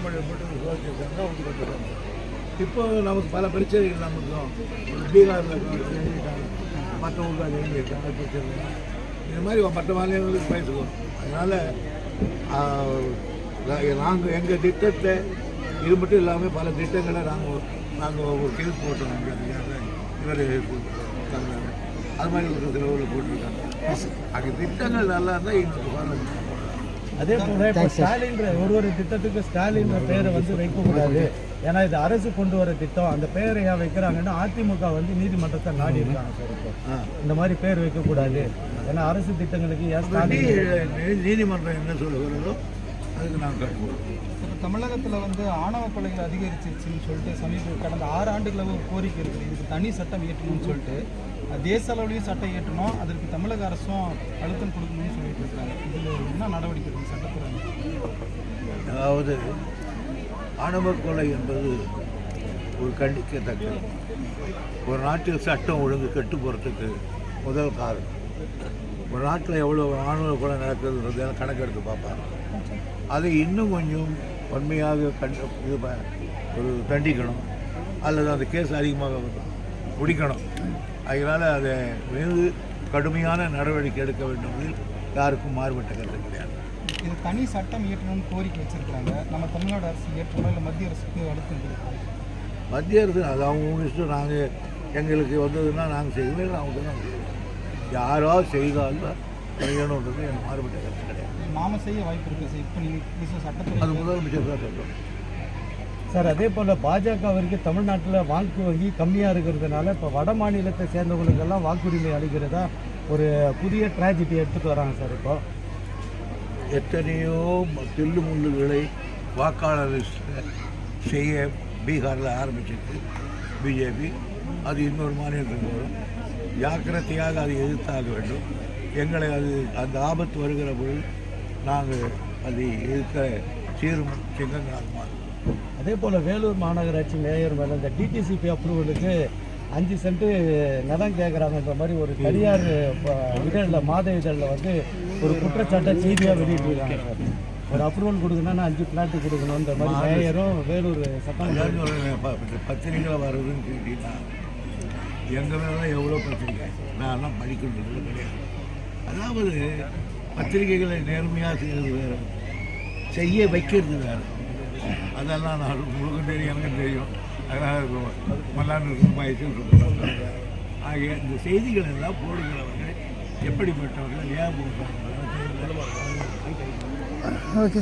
மொழியை போட்டு விசுவாசிச்சாங்க அவங்க வந்துட்டாங்க. இப்போ நமக்கு பல பிரச்சனைகள் நமக்கும் ஒரு பீகாரில் எழுதிட்டாங்க, மற்ற ஊருக்கு அது எழுதியிருக்காங்க பிரச்சனை. இந்த மாதிரி மற்ற மாநிலங்களுக்கு பேசுவோம். அதனால் நாங்கள் எங்கள் திட்டத்தை இது மட்டும் இல்லாமல் பல திட்டங்களை நாங்கள் ஒரு கேஸ் போட்டோம். இவர் அது மாதிரி ஒரு சில ஊரில் போட்டிருக்காங்க. அங்கே திட்டங்கள் நல்லா இருந்தால் இன்னும் ஃபாலோ. அதே போல இப்போ ஸ்டாலின்ற ஒரு திட்டத்துக்கு ஸ்டாலின்ற பெயரை வந்து வைக்கக்கூடாது, ஏன்னா இது அரசு கொண்டு வர திட்டம், அந்த பெயரை ஏன் வைக்கிறாங்கன்னா அதிமுக வந்து நீதிமன்றத்தை நாடி இருக்காங்க சார். இப்போ இந்த மாதிரி பெயர் வைக்கக்கூடாது, ஏன்னா அரசு திட்டங்களுக்கு நீதிமன்றம் என்ன சொல்லுகிறதோ அதுக்கு நாங்கள் கட்டுவோம். தமிழகத்தில் வந்து ஆணவ கொலைகள் அதிகரிச்சிருச்சுன்னு சொல்லிட்டு கடந்த 6 ஆண்டுகளில் ஒரு கோரிக்கை இருக்குது, இதுக்கு தனி சட்டம் இயற்றணும்னு சொல்லிட்டு. தேச அளவுலையும் சட்டம் இயற்றணும், அதற்கு தமிழக அரசும் அழுத்தம் கொடுக்கணும்னு சொல்லிட்டு இருக்காங்க. இதில் என்ன நடவடிக்கை இருக்குது சட்டத்துறை? அதாவது ஆணவ கொலை என்பது ஒரு கண்டிக்கத்தக்கது. ஒரு நாட்டில் சட்டம் ஒழுங்கு கெட்டு போகிறதுக்கு முதல் காரணம் ஒரு நாட்டில் எவ்வளோ ஆணவ கொலை நடக்குதுன்றதெல்லாம் கணக்கெடுத்து பார்ப்பாங்க. அதை இன்னும் கொஞ்சம் வன்மையாக ஒரு தண்டிக்கணும், அல்லது அந்த கேஸ் அதிகமாக முடிக்கணும். அதனால் அதை மீது கடுமையான நடவடிக்கை எடுக்க வேண்டும் என்பதில் யாருக்கும் மாறுபட்ட கருத்து கிடையாது. இது தனி சட்டம் இயற்றணும்னு கோரிக்கை வச்சுருக்காங்க. நம்ம தமிழ்நாடு அரசு இயற்றணும் இல்லை மத்திய அரசுக்கு அழுத்தம் கொடுக்கணும்? மத்திய அரசு அது அவங்க இஷ்டம். நாங்கள் எங்களுக்கு வந்ததுன்னா நாங்கள் செய்வோம், இல்லை அவங்க தான் செய்வோம். யாராவது செய்தாலும் செய்யணுன்றது எனக்கு மாறுபட்ட கருத்து கிடையாது. நாம செய்ய வாய்ப்பு இருக்குது சார். இப்போ நீங்கள் சட்டத்தை அது முதலமைச்சர் தான் சொல்கிறோம் சார். அதே போல் பாஜகவிற்கு தமிழ்நாட்டில் வாக்கு வங்கி கம்மியாக இருக்கிறதுனால இப்போ வட மாநிலத்தை சேர்ந்தவங்களுக்கெல்லாம் வாக்குரிமை அளிக்கிறதா ஒரு புதிய ட்ராஜடி எடுத்துகிட்டு வராங்க சார். இப்போ எத்தனையோ தில்லு முள்ளுகளை வாக்காளர் செய்ய பீகாரில் ஆரம்பிச்சிருக்கு பிஜேபி. அது இன்னொரு மாநிலத்துக்கு வரும். ஜாக்கிரதையாக அதை எதிர்த்தாக வேண்டும். எங்களை அந்த ஆபத்து வருகிற பொழுது நாங்கள் அதை எதிர்க்க சீரும் சிங்கங்களாக மாறும். அதே போல் வேலூர் மாநகராட்சி மேயர் மேலே இந்த டிடிசிபி அப்ரூவலுக்கு 5 சென்ட் நிலம் கேட்குறாங்கன்ற மாதிரி ஒரு தனியார் இதழில் மாத இதழில் வந்து ஒரு குற்றச்சாட்டை செய்தியாக வெளியிட்டிருக்காங்க சார். ஒரு அப்ரூவல் கொடுக்கணும்னா 5 பிளாட்டு கொடுக்கணுன்ற மாதிரி மேயரும் வேலூர் சட்டம் பத்திரிகைகளை வருதுன்னு கேட்டீங்கன்னா எங்கள் மேலே எவ்வளோ பத்திரிக்கை நான்லாம் படிக்கிறது கிடையாது. அதாவது பத்திரிகைகளை நேர்மையாக செய்கிறது வேறு, செய்ய வைக்கிறது வேறு. அதெல்லாம் நான் உங்களுக்கும் தெரியும், எனக்கும் தெரியும். அதனால் மல்லாண்டு சொல்லுவாங்க. ஆகிய இந்த செய்திகள் எல்லாம் போடுகிறவர்கள் எப்படிப்பட்டவர்கள் ஏன் போடுறாங்க? ஓகே.